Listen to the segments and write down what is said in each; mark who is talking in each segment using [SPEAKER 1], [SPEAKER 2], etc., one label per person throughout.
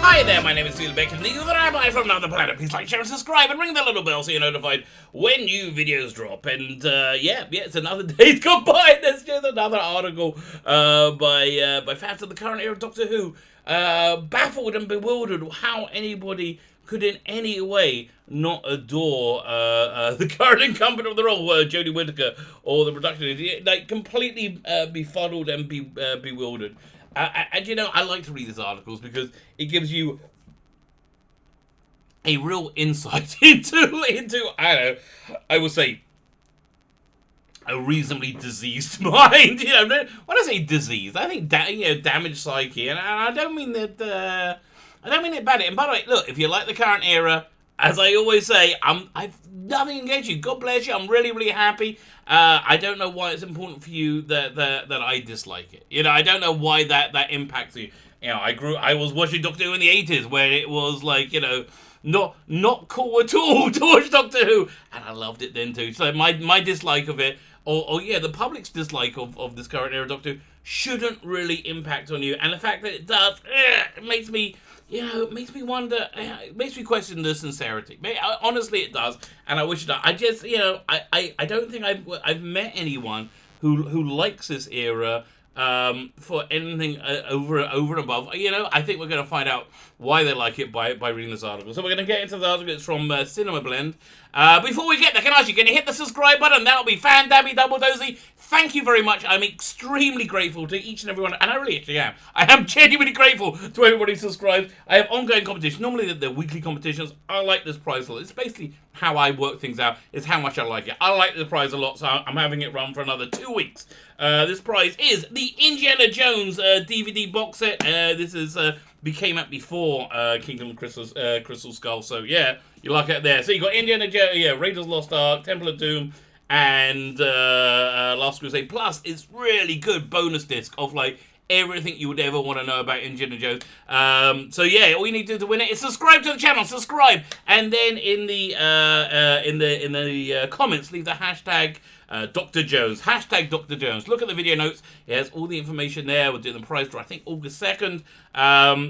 [SPEAKER 1] Hi there, my name is Felix and the Rabbi from another planet. Please like, share, and subscribe, and ring the little bell so you're notified when new videos drop. And yeah, it's another day's gone by. There's just another article by fans of the current era of Doctor Who, baffled and bewildered how anybody could in any way not adore the current incumbent of the role, Jodie Whittaker, or the production, like completely befuddled and bewildered. And you know, I like to read these articles because it gives you a real insight into I don't know, I would say a reasonably diseased mind. You know, when I say diseased, I think damaged psyche, and I don't mean that. I don't mean it bad. And by the way, look, if you like the current era, as I always say, I've nothing against you. God bless you. I'm really, really happy. I don't know why it's important for you that I dislike it. You know, I don't know why that impacts you. You know, I was watching Doctor Who in the 80s, where it was like, you know, not cool at all to watch Doctor Who, and I loved it then too. So my dislike of it, or yeah, the public's dislike of this current era Doctor Who shouldn't really impact on you. And the fact that it does, it makes me. You know, it makes me wonder, it makes me question the sincerity. Honestly, it does, and I wish it does. I just, you know, I don't think I've met anyone who likes this era for anything over and above. You know, I think we're going to find out why they like it by reading this article. So we're going to get into the article. It's from Cinema Blend. Before we get there, can I ask you, can you hit the subscribe button? That'll be fan-dabby double dozy. Thank you very much. I'm extremely grateful to each and every one, and I really actually am. I am genuinely grateful to everybody who subscribes. I have ongoing competition. Normally they're weekly competitions. I like this prize a lot. It's basically how I work things out. It's how much I like it. I like this prize a lot, so I'm having it run for another 2 weeks. This prize is the Indiana Jones DVD box set. This is came out before Kingdom of Crystal Skull. So yeah, you like it there. So you got Indiana Jones, yeah, Raiders Lost Ark, Temple of Doom, and Last Crusade. Plus, it's really good bonus disc of like everything you would ever want to know about Indiana Jones. So yeah, all you need to do to win it is subscribe to the channel, subscribe, and then in the comments leave the hashtag Dr. Jones, hashtag Dr. Jones. Look at the video notes. It has all the information there. We're doing the prize draw, I think, August 2nd.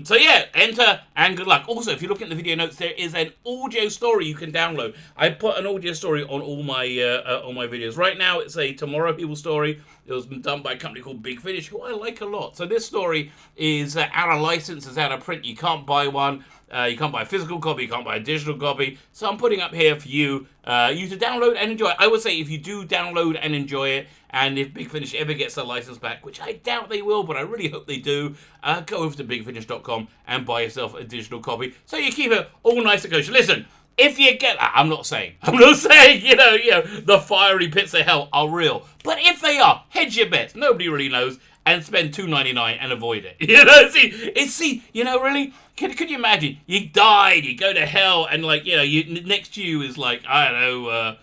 [SPEAKER 1] So yeah, enter and good luck. Also, if you look at the video notes, there is an audio story you can download. I put an audio story on all my videos. Right now, it's a Tomorrow People story. It was done by a company called Big Finish, who I like a lot. So this story is out of license, it's out of print. You can't buy one. You can't buy a physical copy, you can't buy a digital copy. So I'm putting up here for you, you to download and enjoy it. I would say if you do download and enjoy it, and if Big Finish ever gets their license back, which I doubt they will, but I really hope they do, go over to bigfinish.com and buy yourself a digital copy, so you keep it all nice and kosher. Listen, if you get that, I'm not saying, you know, the fiery pits of hell are real. But if they are, hedge your bets. Nobody really knows. And spend $2.99 and avoid it. You know, see, you know, really, could you imagine? You died, you go to hell, and like, you know, next to you is like, I don't know,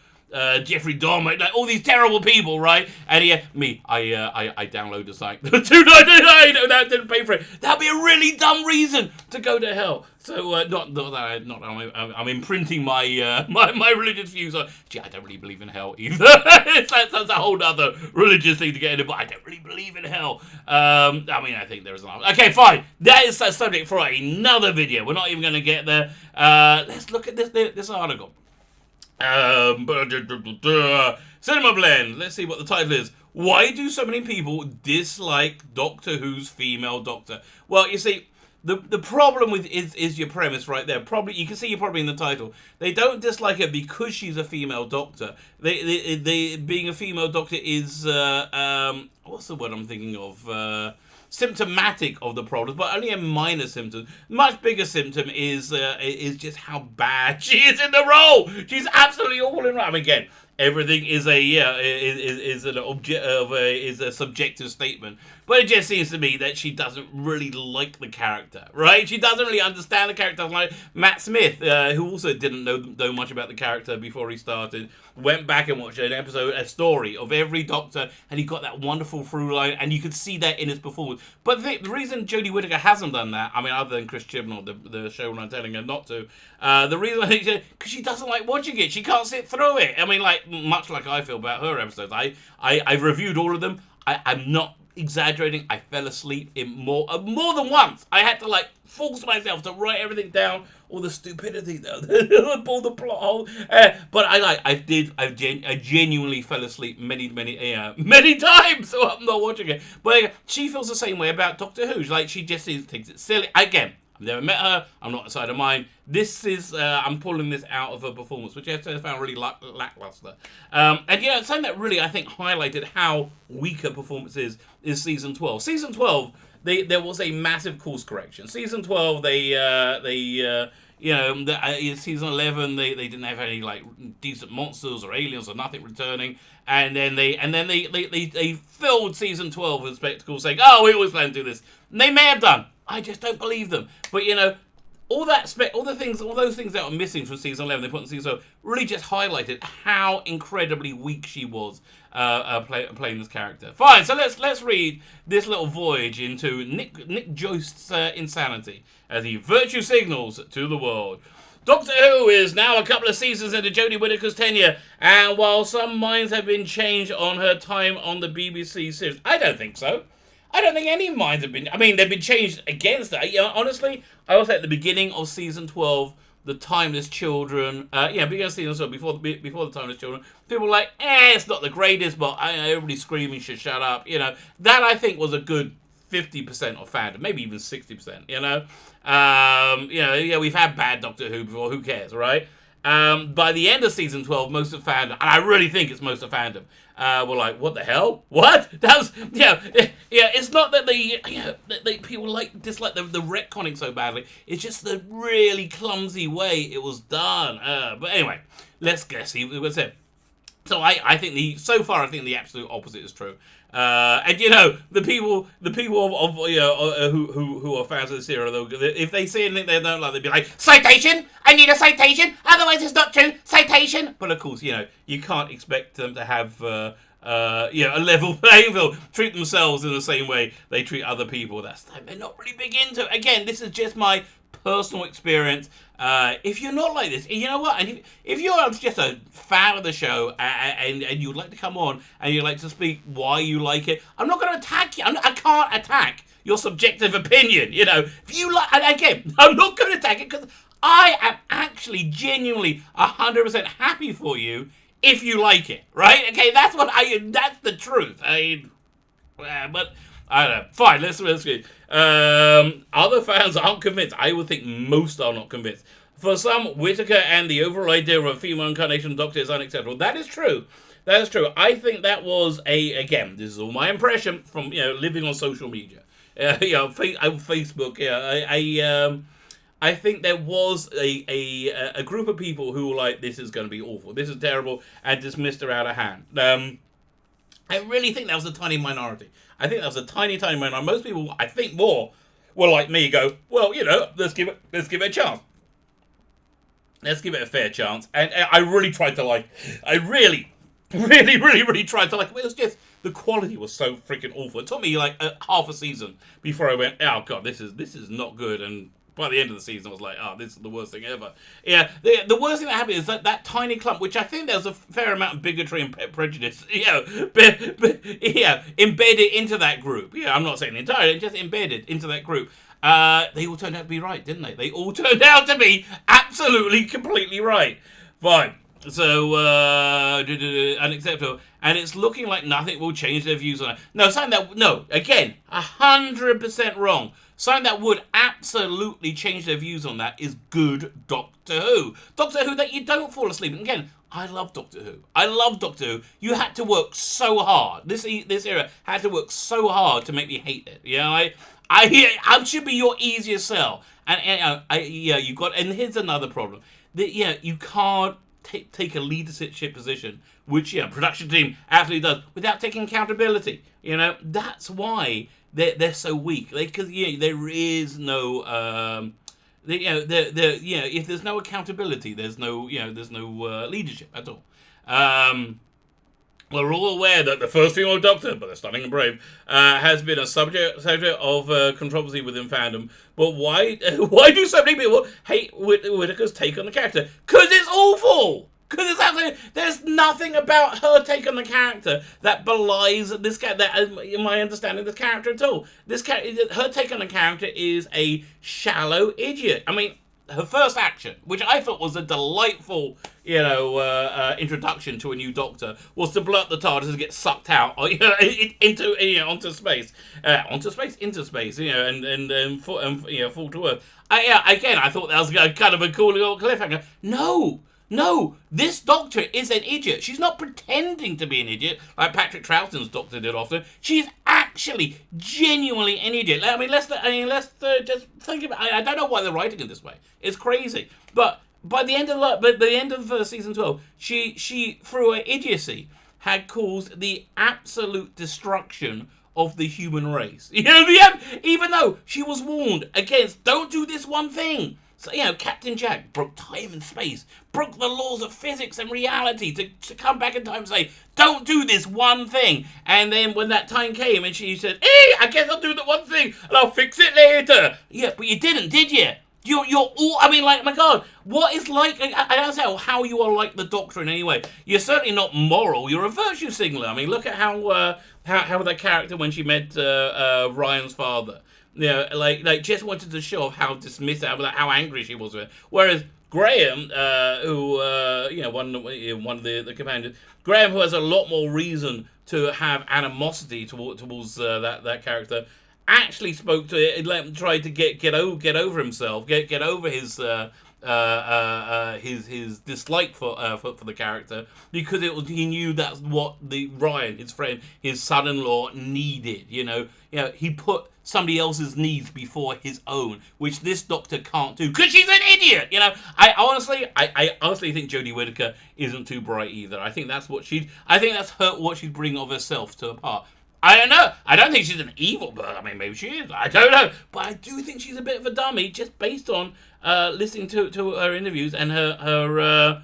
[SPEAKER 1] Jeffrey Dahmer, like all these terrible people, right? And yeah, me, I download the site, $2.99, and I didn't pay for it. That'd be a really dumb reason to go to hell. So I'm imprinting my my religious views on. Gee, I don't really believe in hell either. that's a whole other religious thing to get into, but I don't really believe in hell. I mean, I think there is an. Okay, fine. That is the subject for another video. We're not even going to get there. Let's look at this article. Cinema Blend. Let's see what the title is. Why do so many people dislike Doctor Who's female Doctor? Well, you see, the problem with is your premise right there. Probably you can see you're probably in the title. They don't dislike her because she's a female Doctor. They being a female Doctor is what's the word I'm thinking of? Symptomatic of the problems, but only a minor symptom. Much bigger symptom is just how bad she is in the role. She's absolutely all in. I mean, again, everything is a subjective statement, but it just seems to me that she doesn't really like the character, right? She doesn't really understand the character. Like Matt Smith, who also didn't know much about the character before he started, went back and watched a story of every Doctor, and he got that wonderful through line, and you could see that in his performance. But the reason Jodie Whittaker hasn't done that, I mean, other than Chris Chibnall, the showrunner, telling her not to, the reason I think because she doesn't like watching it. She can't sit through it. I mean, like much like I feel about her episodes. I've reviewed all of them. I'm not exaggerating. I fell asleep in more than once. I had to like force myself to write everything down, all the stupidity, all the plot hole. But I genuinely fell asleep many times. So I'm not watching it. But she feels the same way about Doctor Who. Like she just thinks it's silly. Again, I've never met her. I'm not inside of mine. This is, I'm pulling this out of her performance, which I found really lackluster. And yeah, something that really, I think, highlighted how weak her performance is season 12. Season 12, there was a massive course correction. Season 12, season 11, they didn't have any like decent monsters or aliens or nothing returning, and then they filled season 12 with spectacles, saying, "Oh, we always plan to do this." And they may have done. I just don't believe them. But all those things that were missing from season 11, they put in season 12, really just highlighted how incredibly weak she was playing this character. Fine, so let's read this little voyage into Nick Jost's insanity as he virtue signals to the world. Doctor Who is now a couple of seasons into Jodie Whittaker's tenure, and while some minds have been changed on her time on the BBC series, I don't think so. I don't think any minds have been... I mean, they've been changed against that. Honestly, I would say at the beginning of season 12, the Timeless Children... beginning of season 12, before the Timeless Children, people were like, it's not the greatest, but everybody's screaming, should shut up. That I think was a good 50% of fandom, maybe even 60%, we've had bad Doctor Who before, who cares, right? By the end of season 12, most of fandom, and I really think it's most of fandom, were like, what the hell? What? It's not that they people dislike the retconning so badly. It's just the really clumsy way it was done. But anyway, let's see what's it. So I think the absolute opposite is true. And the people of who are fans of this era, if they see anything they don't like, they'd be like, citation! I need a citation! Otherwise it's not true! Citation! But of course, you can't expect them to have a level playing field, treat themselves in the same way they treat other people. They're not really big into it. Again, this is just my personal experience. If you're not like this, you know what? And if you're just a fan of the show and you'd like to come on and you'd like to speak why you like it, I'm not going to attack you. I can't attack your subjective opinion. If you like, and again, I'm not going to attack it because I am actually genuinely 100% happy for you if you like it, right? Okay, that's the truth. But I don't know. Fine, let's go. Other fans aren't convinced. I would think most are not convinced. For some, Whittaker and the overall idea of a female incarnation of Doctor is unacceptable. That is true. I think that was again, this is all my impression from living on social media. Facebook. I think there was a group of people who were like, this is going to be awful, this is terrible, and dismissed her out of hand. I really think that was a tiny minority. I think that was a tiny minority. Most people, I think more, were like me, go, well, let's give it a chance. Let's give it a fair chance. And I really tried to like, I really tried to like, it was just, the quality was so freaking awful. It took me like half a season before I went, oh God, this is not good. And by the end of the season, I was like, oh, this is the worst thing ever. Yeah, the worst thing that happened is that tiny clump, which I think there's a fair amount of bigotry and prejudice, embedded into that group. Yeah, I'm not saying entirely, just embedded into that group. They all turned out to be right, didn't they? They all turned out to be absolutely, completely right. Fine. So, unacceptable. And it's looking like nothing will change their views on it. Again, 100% wrong. Something that would absolutely change their views on that is good Doctor Who. Doctor Who that you don't fall asleep. And again, I love Doctor Who. You had to work so hard. This era had to work so hard to make me hate it. I should be your easiest sell. And you got. And here's another problem. You can't take a leadership position, which production team absolutely does, without taking accountability. That's why they're so weak. Because there is no if there's no accountability, there's no leadership at all. We're all aware that the first female Doctor, but they're stunning and brave, has been a subject of controversy within fandom. But why do so many people hate Whittaker's take on the character? Because it's awful! Because there's nothing about her take on the character that belies this in my understanding, this character at all. Her take on the character is a shallow idiot. I mean, her first action, which I thought was a delightful, introduction to a new Doctor, was to blow up the TARDIS and get sucked out, into space, into space, and fall to Earth. Again, I thought that was kind of a cool little cliffhanger. No, this Doctor is an idiot. She's not pretending to be an idiot like Patrick Troughton's Doctor did often. She's actually genuinely an idiot. I mean, let's just think about it. I don't know why they're writing it this way. It's crazy. But by the end of season 12, she through her idiocy had caused the absolute destruction of the human race. Even though she was warned against, don't do this one thing. So, Captain Jack broke time and space, broke the laws of physics and reality to come back in time and say, don't do this one thing. And then when that time came and she said, hey, I guess I'll do the one thing and I'll fix it later. Yeah, but you didn't, did you? You're all, I mean, like, my God, what is like, I don't know how you are like the Doctor in any way. You're certainly not moral, you're a virtue signaler. I mean, look at how that character, when she met Ryan's father, just wanted to show off how dismissive, how angry she was with it. Whereas Graham, who one of the companions, Graham, who has a lot more reason to have animosity towards that character, actually spoke to it, tried to get over himself, get over his dislike for the character, because he knew that's what Ryan, his friend, his son-in-law, needed. He put somebody else's needs before his own, which this Doctor can't do because she's an idiot. I honestly think Jodie Whittaker isn't too bright either. I think that's what she's bringing of herself to the part. I don't know. I don't think she's an evil bird. I mean, maybe she is. I don't know. But I do think she's a bit of a dummy, just based on listening to her interviews and her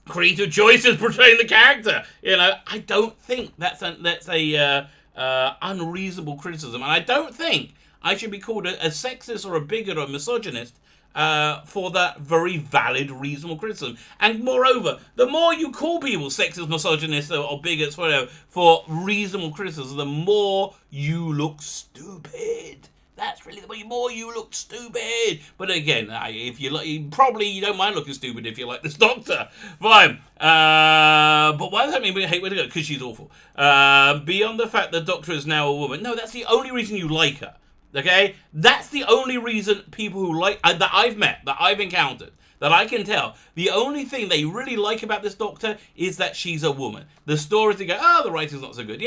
[SPEAKER 1] creative choices portraying the character. I don't think that's a unreasonable criticism, and I don't think I should be called a sexist or a bigot or a misogynist for that very valid, reasonable criticism. And moreover, the more you call people sexist, misogynist, or bigots, whatever, for reasonable criticism, the more you look stupid. That's really the more you look stupid. But again, if you like, probably you don't mind looking stupid if you like this Doctor. Fine. But why does that mean we hate Whittaker? Because she's awful. Beyond the fact that Doctor is now a woman, no, that's the only reason you like her. Okay, that's the only reason people who like that I've met, that I've encountered, that I can tell. The only thing they really like about this Doctor is that she's a woman. The stories they go, the writing's not so good.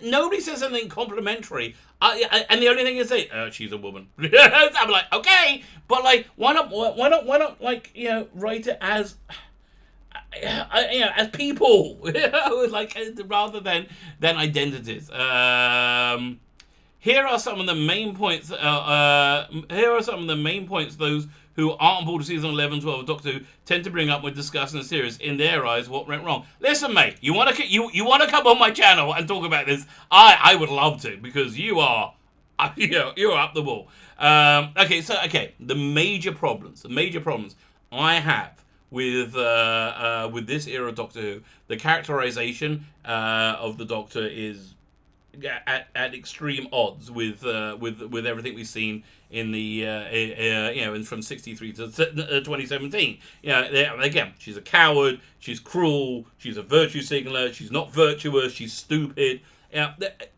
[SPEAKER 1] Nobody says anything complimentary. And the only thing is say, she's a woman. I'm like, okay, but like, why not, like, write it as people, like, rather than identities. Here are some of the main points. Those who aren't on board with season 11, 12 of Doctor Who tend to bring up when discussing the series. In their eyes, what went wrong? Listen, mate, you want to come on my channel and talk about this? I would love to, because you are, you're up the wall. The major problems I have with this era of Doctor Who, the characterization of the Doctor is at extreme odds with everything we've seen in the from 63 to 2017. Again, she's a coward, she's cruel, she's a virtue signaler, she's not virtuous, she's stupid.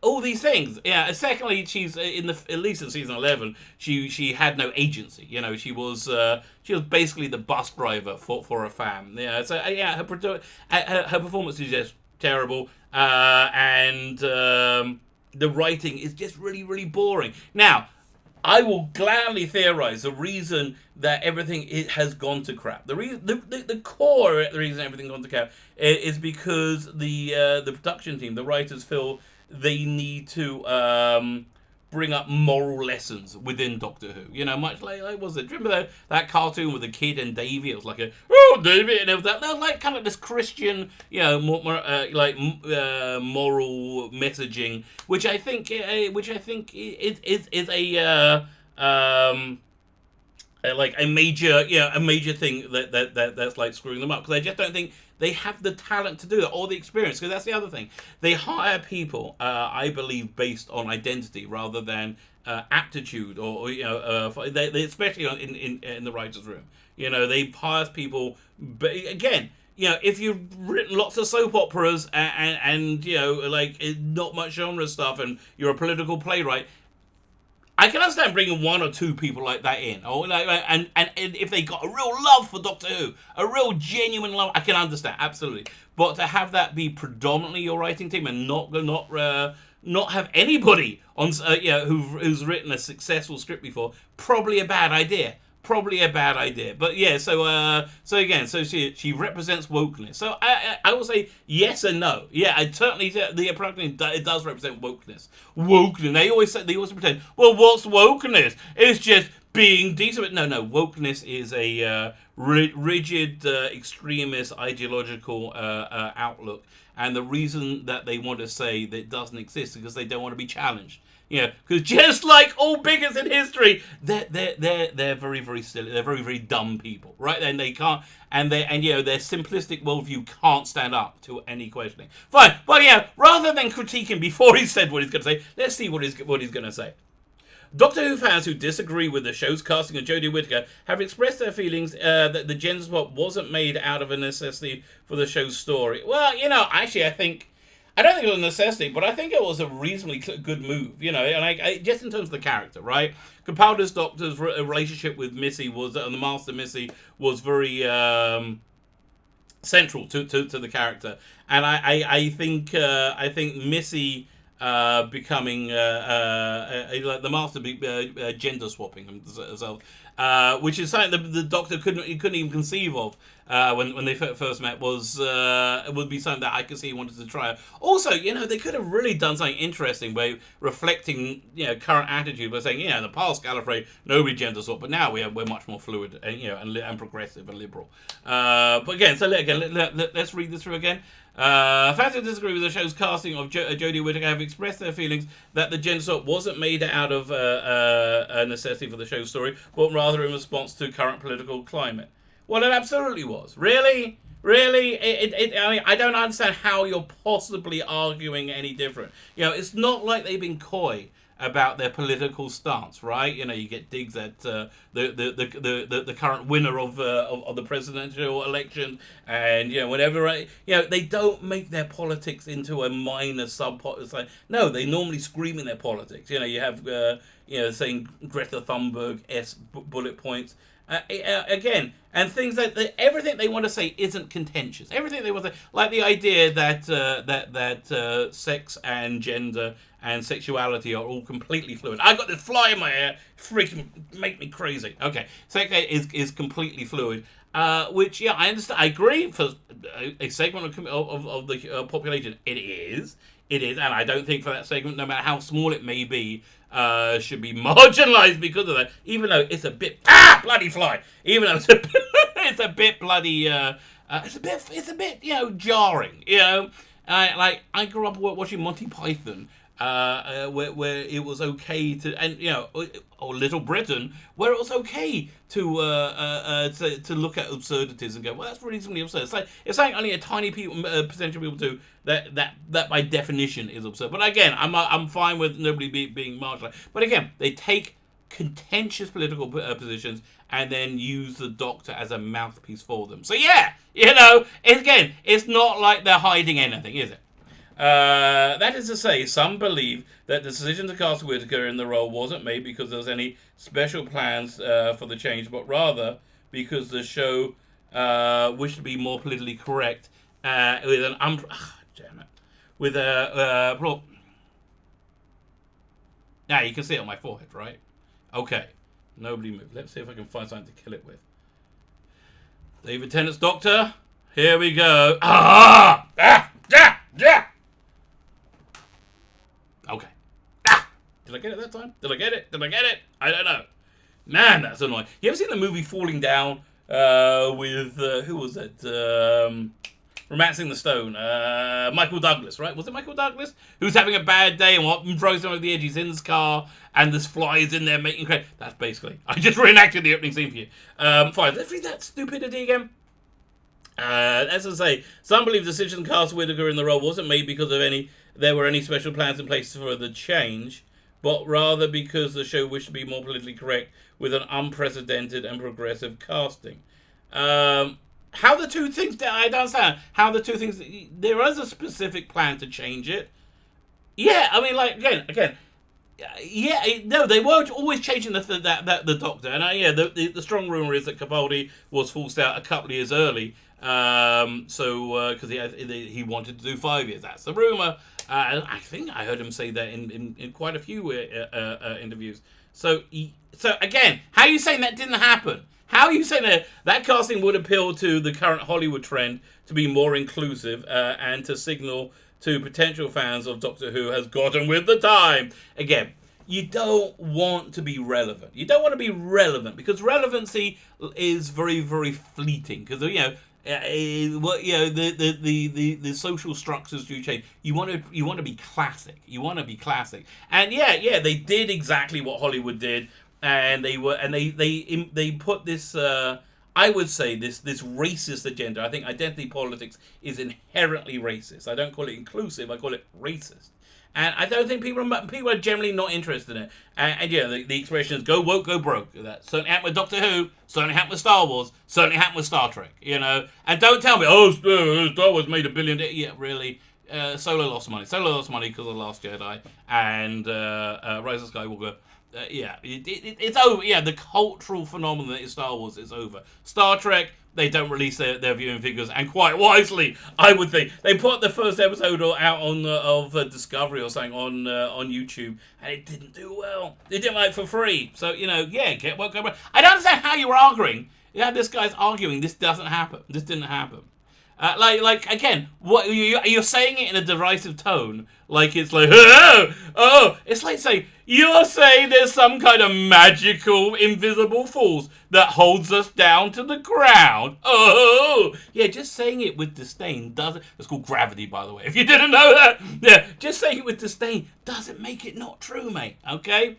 [SPEAKER 1] All these things. Secondly, she's at least in season 11, she had no agency. She was basically the bus driver for a fam. Her performance is just terrible. And the writing is just really, really boring. Now, I will gladly theorize the reason that everything has gone to crap. The core of the reason everything gone to crap is because the production team, the writers, feel they need to bring up moral lessons within Doctor Who. Much like was it? Remember that cartoon with the kid and Davy? It was like Davy, and it was that was like kind of this Christian, moral messaging, which I think is like a major, a major thing that's like screwing them up, because I just don't think they have the talent to do that or the experience. Because that's the other thing, they hire people, I believe, based on identity rather than aptitude, or they especially in the writers' room. They hire people, but again. If you've written lots of soap operas and like not much genre stuff, and you're a political playwright, I can understand bringing one or two people like that in, or and if they got a real love for Doctor Who, a real genuine love, I can understand absolutely. But to have that be predominantly your writing team and not have anybody on who's written a successful script before, probably a bad idea. Probably a bad idea, but yeah. So she represents wokeness. So I will say yes and no. Yeah, I certainly the production it does represent wokeness. Wokeness. They always pretend. Well, what's wokeness? It's just being decent. No. Wokeness is a rigid, extremist, ideological outlook, and the reason that they want to say that it doesn't exist is because they don't want to be challenged. Because just like all bigots in history, they're very, very silly. They're very, very dumb people, right? And they can't, and their simplistic worldview can't stand up to any questioning. Fine, but rather than critiquing before he said what he's going to say, let's see what he's going to say. Doctor Who fans who disagree with the show's casting of Jodie Whittaker have expressed their feelings that the gender swap wasn't made out of a necessity for the show's story. Well, actually, I don't think it was a necessity, but I think it was a reasonably good move, and just in terms of the character, right? Capaldi's Doctor's relationship with Missy the Master Missy, was very central to the character, and I think Missy becoming like the Master gender swapping himself, which is something the Doctor couldn't even conceive of when they first met. It would be something that I could see he wanted to try. Also, they could have really done something interesting by reflecting current attitude by saying, in the past Gallifrey nobody gender swapped, but now we're much more fluid and and progressive and liberal. But again, let's read this through again. Fans who disagree with the show's casting of Jodie Whittaker have expressed their feelings that the gender swap wasn't made out of a necessity for the show's story, but rather in response to current political climate. Well, it absolutely was. Really? I mean, I don't understand how you're possibly arguing any different. It's not like they've been coy about their political stance, right? You get digs at the current winner of the presidential election, and whenever they don't make their politics into a minor subplot. It's like, no, they normally scream in their politics. You have saying Greta Thunberg bullet points. Again, and things that everything they want to say isn't contentious. Everything they want to say, like the idea that sex and gender and sexuality are all completely fluid. I got this fly in my hair, freaking make me crazy. Okay, sex is completely fluid, which I understand. I agree for a segment of the population. It is, and I don't think for that segment, no matter how small it may be, should be marginalized because of that. Even though it's a bit bloody fly. Even though it's a bit bloody. It's a bit jarring. I grew up watching Monty Python. Where it was okay to, and or Little Britain, where it was okay to look at absurdities and go, well, that's reasonably absurd. It's like only a tiny percentage of people do that by definition is absurd. But again, I'm fine with nobody being marginalized. But again, they take contentious political positions and then use the Doctor as a mouthpiece for them. So it's not like they're hiding anything, is it? That is to say, some believe that the decision to cast Whittaker in the role wasn't made because there was any special plans for the change, but rather because the show wished to be more politically correct with an with a now you can see it on my forehead, right? Okay, nobody move. Let's see if I can find something to kill it with. David Tennant's Doctor. Here we go. Okay. Did I get it that time? Did I get it? I don't know. Man, that's annoying. You ever seen the movie Falling Down with who was it? Romancing the Stone. Michael Douglas, right? Was it Michael Douglas? Who's having a bad day and what throws him over the edge. He's in his car and this fly is in there making crazy. That's basically. I just reenacted the opening scene for you. Fine. Let's read that stupidity again. As I say, some believe the decision to cast Whittaker in the role wasn't made because there were any special plans in place for the change, but rather because the show wished to be more politically correct with an unprecedented and progressive casting. How the two things, I don't understand how the two things, there is a specific plan to change it. Yeah, I mean, like, again, yeah, no, they weren't always changing the Doctor. And the strong rumor is that Capaldi was forced out a couple of years early. Because he wanted to do 5 years. That's the rumor. I think I heard him say that in quite a few interviews. So again, how are you saying that didn't happen? How are you saying that casting would appeal to the current Hollywood trend to be more inclusive and to signal to potential fans of Doctor Who has gotten with the time? Again, you don't want to be relevant. You don't want to be relevant because relevancy is very, very fleeting. Because the social structures do change. You want to be classic. You want to be classic. And they did exactly what Hollywood did, and they put this. I would say this racist agenda. I think identity politics is inherently racist. I don't call it inclusive. I call it racist. And I don't think people are generally not interested in it. And the expression is go woke, go broke. That certainly happened with Doctor Who, certainly happened with Star Wars, certainly happened with Star Trek, And don't tell me, Star Wars made $1 billion. Yeah, really. Solo lost money. Solo lost money because of The Last Jedi and Rise of Skywalker. It's over. Yeah, the cultural phenomenon that is Star Wars is over. Star Trek, they don't release their viewing figures, and quite wisely, I would think. They put the first episode out of Discovery or something on YouTube, and it didn't do well. They did it for free. So, get what go. I don't understand how you were arguing. Yeah, this guy's arguing this doesn't happen. This didn't happen. Again, what you're saying it in a derisive tone, like it's like, it's like saying, you're saying there's some kind of magical invisible force that holds us down to the ground. Just saying it with disdain doesn't, it's called gravity, by the way, if you didn't know that. Yeah, just saying it with disdain doesn't make it not true, mate, okay?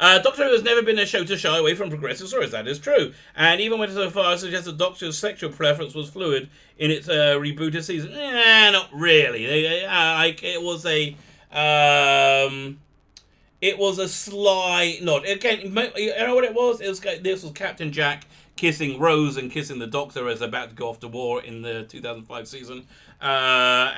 [SPEAKER 1] Doctor Who has never been a show to shy away from progressive stories, that is true. And even went so far as to suggest the Doctor's sexual preference was fluid in its rebooted season. Not really. It was a sly nod. Again, you know what it was? This was Captain Jack kissing Rose and kissing the Doctor as they're about to go off to war in the 2005 season. I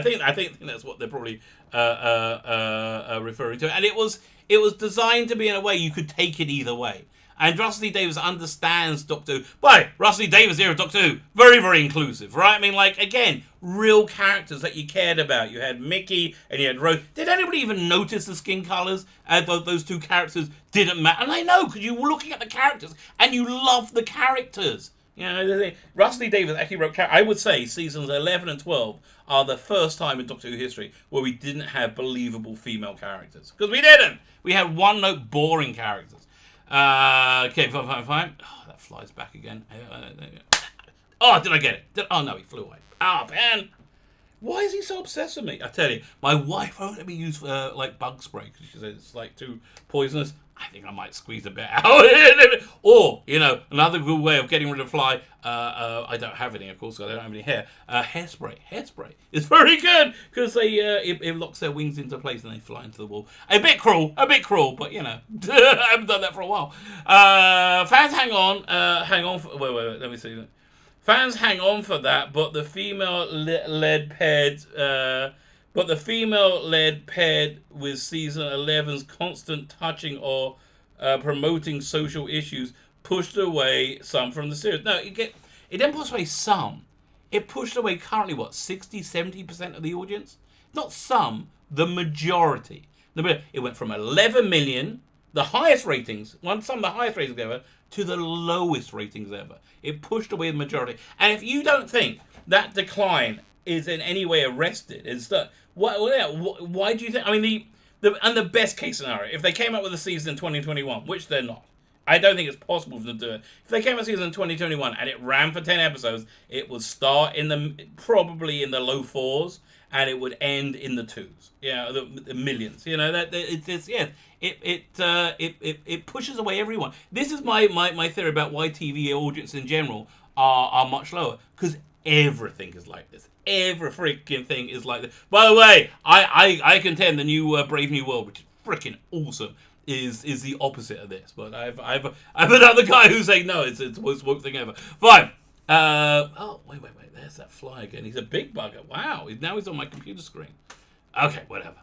[SPEAKER 1] think that's what they're probably referring to, and it was designed to be in a way you could take it either way. And Russell T Davies understands Doctor Who. Why? Russell T Davies here at Doctor Who, very, very inclusive, right? I mean, again, real characters that you cared about. You had Mickey and you had Rose. Did anybody even notice the skin colours? Those two characters didn't matter. And I know, because you were looking at the characters and you love the characters. Russell T Davies actually wrote, I would say seasons 11 and 12 are the first time in Doctor Who history where we didn't have believable female characters. Because we didn't. We had one-note boring characters. Okay, fine. Oh, that flies back again. Oh, did I get it? Oh, no, he flew away. Ben. Why is he so obsessed with me? I tell you, my wife won't let me use bug spray because she says it's too poisonous. I think I might squeeze a bit out. Or, another good way of getting rid of fly. I don't have any, of course, because I don't have any hair. Hairspray. Hairspray is very good because it locks their wings into place and they fly into the wall. A bit cruel, but I haven't done that for a while. Fans hang on. Wait, let me see. Fans hang on for that, but the female-led paired with season 11's constant touching or promoting social issues pushed away some from the series. No, it didn't push away some. It pushed away currently, 60-70% of the audience? Not some, the majority. It went from 11 million, the highest ratings, some of the highest ratings ever, to the lowest ratings ever. It pushed away the majority. And if you don't think that decline is in any way arrested, why do you think? I mean, the best case scenario, if they came up with a season in 2021, which they're not, I don't think it's possible for them to do it. If they came out season 2021 and it ran for 10 episodes, it would start probably in the low fours and it would end in the twos. The millions. It pushes away everyone. This is my theory about why TV audience in general are much lower, because everything is like this. Every freaking thing is like this. By the way, I contend the new Brave New World, which is freaking awesome, is the opposite of this. But I've another guy who's saying no, it's the most woke thing ever. Fine. Wait. There's that fly again. He's a big bugger. Wow. Now he's on my computer screen. Okay, whatever.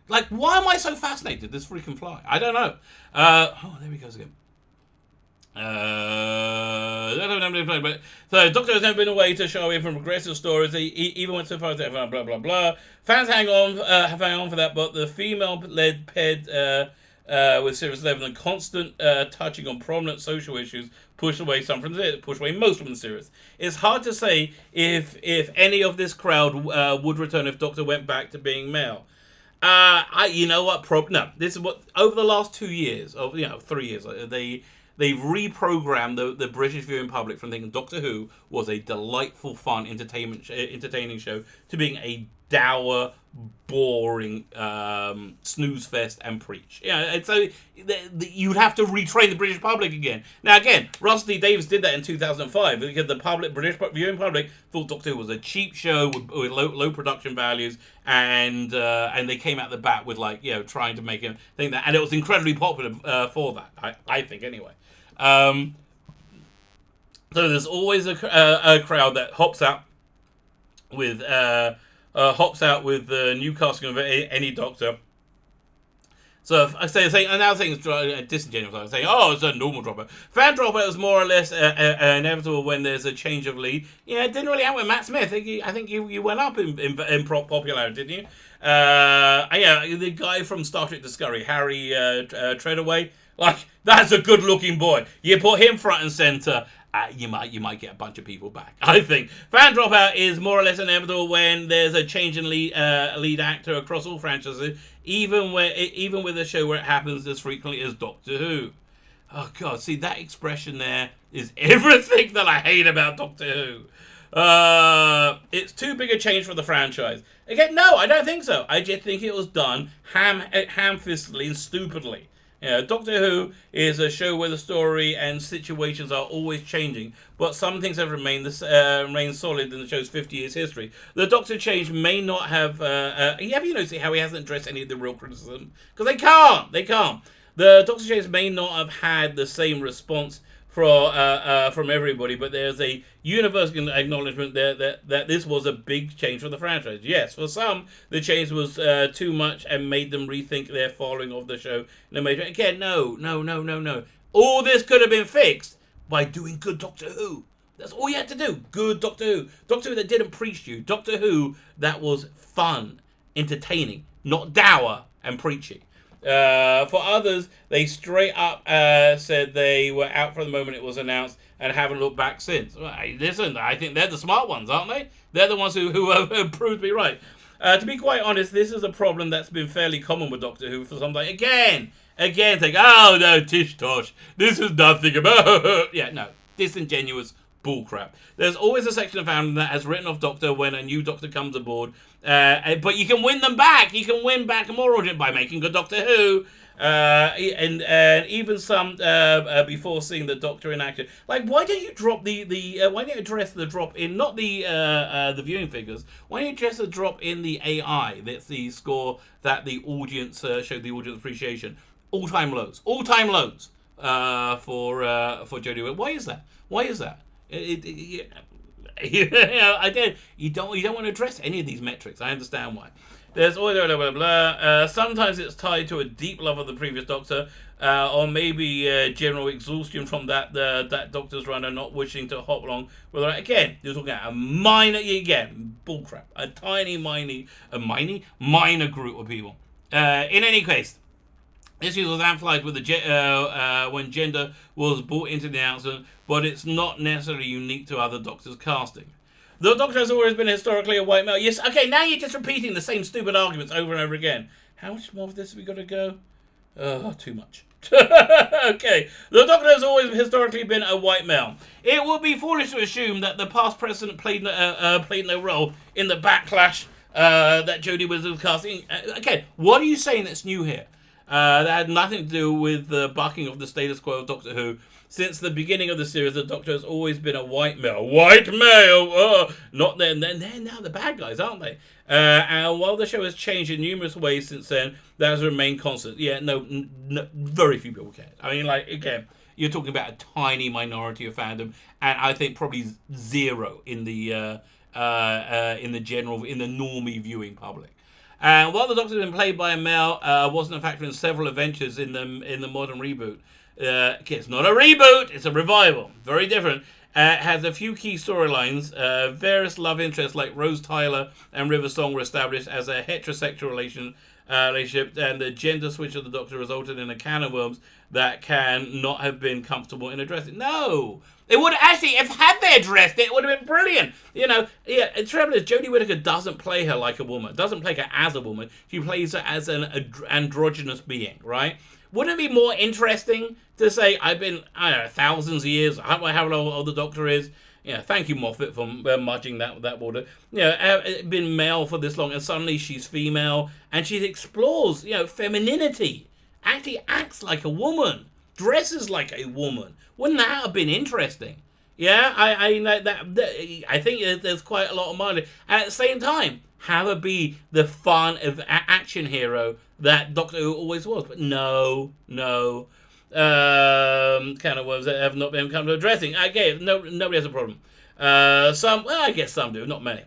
[SPEAKER 1] Like, why am I so fascinated? This freaking fly. I don't know. There he goes again. So Doctor has never been away to shy away from progressive stories. He even went so far as blah blah blah. Fans hang on for that, but the female-led ped with Series 11 and constant touching on prominent social issues push away most from the series. It's hard to say if any of this crowd would return if Doctor went back to being male. You know what? No. This is what over the last 2 years, 3 years, they've reprogrammed the British viewing public from thinking Doctor Who was a delightful, fun, entertaining show to being a dour, boring snooze fest and preach. And so you'd have to retrain the British public again. Now, again, Russell T Davies did that in 2005 because the British viewing public thought Doctor Who was a cheap show with low production values, and they came out the bat with trying to make him think that, and it was incredibly popular for that. I think anyway. So there's always a crowd that hops out with new casting of any Doctor. So I say another thing is disingenuous. I'm saying, it's a normal dropout. Fan dropout is more or less inevitable when there's a change of lead. Yeah, it didn't really happen with Matt Smith. I think you went up in popularity, didn't you? The guy from Star Trek Discovery, Harry Treadaway. That's a good-looking boy. You put him front and center, you might get a bunch of people back. I think fan dropout is more or less inevitable when there's a change in lead actor across all franchises, even with a show where it happens as frequently as Doctor Who. Oh God, see that expression there is everything that I hate about Doctor Who. It's too big a change for the franchise. Again, no, I don't think so. I just think it was done ham-fistedly and stupidly. Doctor Who is a show where the story and situations are always changing, but some things have remained solid in the show's 50 years history. The Doctor change may not have... have you noticed how he hasn't addressed any of the real criticism? Because they can't. The Doctor change may not have had the same response from everybody, but there's a universal acknowledgement that this was a big change for the franchise. Yes, for some, the change was too much and made them rethink their following of the show. Again, no. All this could have been fixed by doing good Doctor Who. That's all you had to do. Good Doctor Who. Doctor Who that didn't preach you. Doctor Who that was fun, entertaining, not dour and preachy. For others, they straight up said they were out for the moment it was announced and haven't looked back since. Well, listen, I think they're the smart ones, aren't they? They're the ones who have proved me right. To be quite honest, this is a problem that's been fairly common with Doctor Who for some time. Again, think, oh no, tish tosh, this is nothing about. Yeah, no, disingenuous bullcrap. There's always a section of fandom that has written off Doctor when a new Doctor comes aboard, but you can win them back. You can win back more audience by making good Doctor Who, and even some before seeing the Doctor in action. Why don't you drop why don't you address the drop in not the viewing figures? Why don't you address the drop in the AI? That's the score that the audience showed the audience appreciation. All-time lows for Jodie. Why is that? You don't want to address any of these metrics. I understand why. There's always blah blah blah. Sometimes it's tied to a deep love of the previous Doctor, or maybe general exhaustion from that Doctor's run and not wishing to hop along. Well, again, you're talking about a minor, bullcrap, a tiny, minor group of people. In any case. This was amplified with when gender was brought into the announcement, but it's not necessarily unique to other Doctors' casting. The Doctor has always been historically a white male. Yes, okay, now you're just repeating the same stupid arguments over and over again. How much more of this have we got to go? Oh, too much. Okay. The Doctor has always historically been a white male. It would be foolish to assume that the past president played no role in the backlash that Jodie was casting. Again, what are you saying that's new here? That had nothing to do with the bucking of the status quo of Doctor Who. Since the beginning of the series, the Doctor has always been a white male. White male! Oh, not then. They're now the bad guys, aren't they? And while the show has changed in numerous ways since then, that has remained constant. Yeah, no, very few people care. I mean, like, again, you're talking about a tiny minority of fandom, and I think probably zero in the normie viewing public. And while the Doctor has been played by a male, wasn't a factor in several adventures in the modern reboot. It's not a reboot; it's a revival. Very different. Has a few key storylines. Various love interests like Rose Tyler and River Song were established as a heterosexual relationship, and the gender switch of the Doctor resulted in a can of worms that can not have been comfortable in addressing. No, it would actually, if had they addressed it, it would have been brilliant. You know, yeah. The trouble is, Jodie Whittaker doesn't play her like a woman. Doesn't play her as a woman. She plays her as an androgynous being, right? Wouldn't it be more interesting to say, I've been, I don't know, thousands of years, how old the Doctor is? Yeah, thank you, Moffat, for mudging that water. You know, been male for this long, and suddenly she's female, and she explores, you know, femininity. Actually acts like a woman, dresses like a woman. Wouldn't that have been interesting? Yeah, I think there's quite a lot of money. At the same time, have her be the fun of action hero that Doctor Who always was. But no. Kind of worms that have not been come to addressing. Again, nobody has a problem. I guess some do, not many.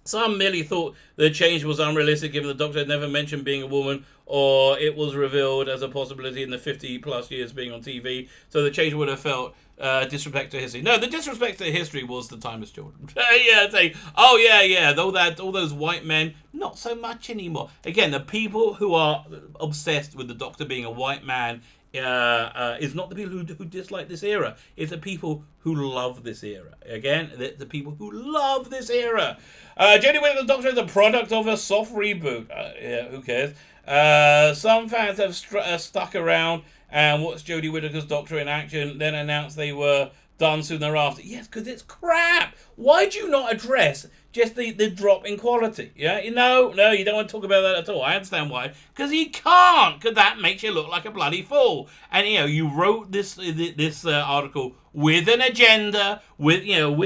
[SPEAKER 1] Some merely thought the change was unrealistic given the Doctor had never mentioned being a woman, or it was revealed as a possibility in the 50 plus years being on TV, so the change would have felt disrespect to history. No, the disrespect to history was the Timeless Children. Yeah, saying, all those white men, not so much anymore. Again, the people who are obsessed with the Doctor being a white man is not the people who dislike this era. It's the people who love this era. Again, the people who love this era. Jodie Whittaker's Doctor is a product of a soft reboot. Yeah, who cares? Some fans have stuck around and watched Jodie Whittaker's Doctor in action, then announced they were done soon thereafter. Yes, because it's crap. Why do you not address just the drop in quality? Yeah, no, you don't want to talk about that at all. I understand why. Because you can't, because that makes you look like a bloody fool. And you wrote this article with an agenda, with a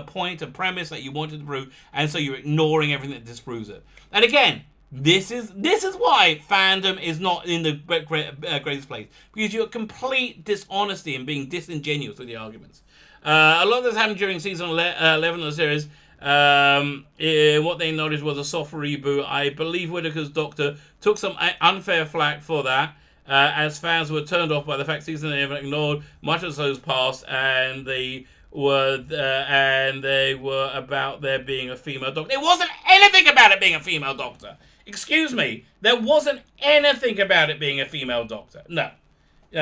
[SPEAKER 1] point, a premise that you wanted to prove, and so you're ignoring everything that disproves it. And again, this is why fandom is not in the greatest place, because you're complete dishonesty and being disingenuous with the arguments. A lot of this happened during season 11 of the series. What they noticed was a soft reboot. I believe Whittaker's Doctor took some unfair flack for that, as fans were turned off by the fact season 11 ignored much of those past, and they were about there being a female Doctor. It wasn't anything about it being a female Doctor. Excuse me, there wasn't anything about it being a female Doctor. No.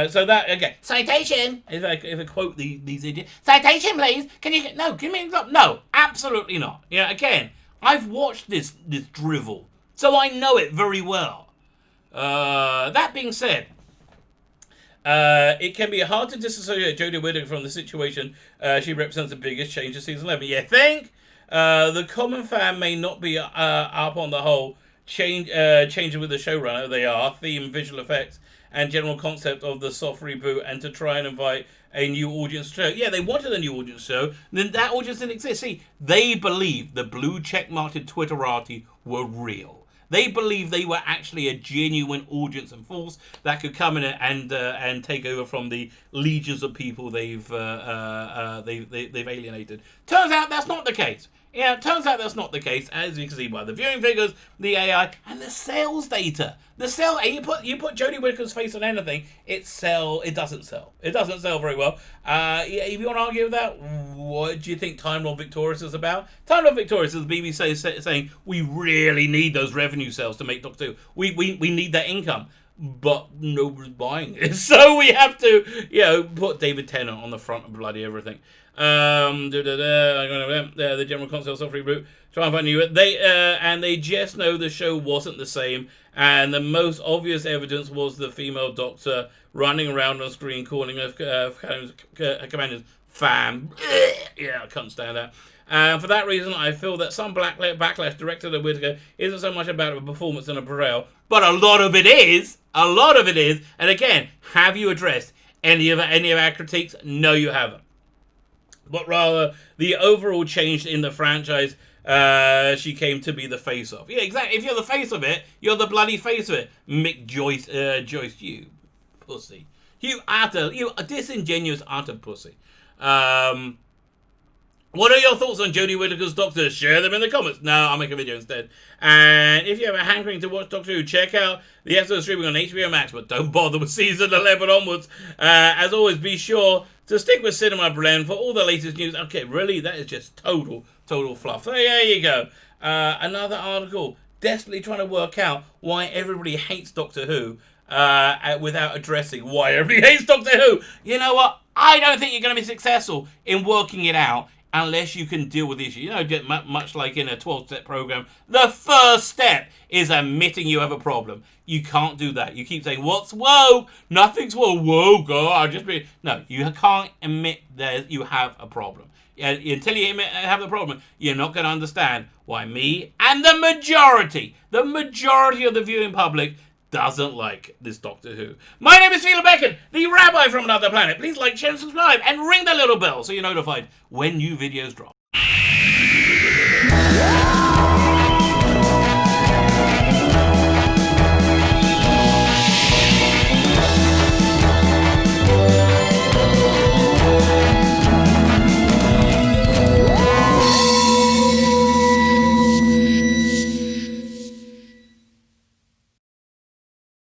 [SPEAKER 1] So that, again, citation, if I quote these idiots, citation please, give me, no, absolutely not. Yeah, again, I've watched this drivel, so I know it very well. That being said, it can be hard to disassociate Jodie Whittaker from the situation she represents the biggest change of season 11. You think? The common fan may not be up on the whole changing with the showrunner. They are theme, visual effects, and general concept of the soft reboot, and to try and invite a new audience show. Yeah, they wanted a new audience show, then that audience didn't exist. See, they believed the blue checkmarked Twitterati were real. They believed they were actually a genuine audience and force that could come in and take over from the legions of people they've alienated. Turns out that's not the case. Yeah, it turns out that's not the case, as you can see by the viewing figures, the AI, and the sales data. You put Jodie Whittaker's face on anything, it doesn't sell. It doesn't sell very well. If you want to argue with that, what do you think Time Lord Victorious is about? Time Lord Victorious is the BBC saying, we really need those revenue sales to make Doctor Who. We need that income. But nobody's buying it. So we have to, put David Tennant on the front of bloody everything. The general console software reboot. Try and find new. They just know the show wasn't the same, and the most obvious evidence was the female doctor running around on screen calling her commanders fam. Yeah, I can't stand that. For that reason, I feel that some backlash directed at Whittaker isn't so much about a performance and a portrayal, but a lot of it is. A lot of it is. And again, have you addressed any of our critiques? No, you haven't. But rather, the overall change in the franchise she came to be the face of. Yeah, exactly. If you're the face of it, you're the bloody face of it. Mick Joyce, you pussy. You disingenuous utter pussy. What are your thoughts on Jodie Whittaker's Doctor? Share them in the comments. No, I'll make a video instead. And if you have a hankering to watch Doctor Who, check out the episode streaming on HBO Max, but don't bother with season 11 onwards. As always, be sure to stick with Cinema Blend for all the latest news. Okay, really? That is just total fluff. So there you go. Another article desperately trying to work out why everybody hates Doctor Who without addressing why everybody hates Doctor Who. You know what? I don't think you're going to be successful in working it out unless you can deal with the issue. You know, much like in a 12-step program, the first step is admitting you have a problem. You can't do that. You keep saying, what's woke? Nothing's woke. Whoa, God, No, you can't admit that you have a problem. Until you have the problem, you're not going to understand why me and the majority of the viewing public doesn't like this Doctor Who. My name is Sheila Beckett, the Rabbi from another planet. Please like, share, and subscribe, and ring the little bell so you're notified when new videos drop.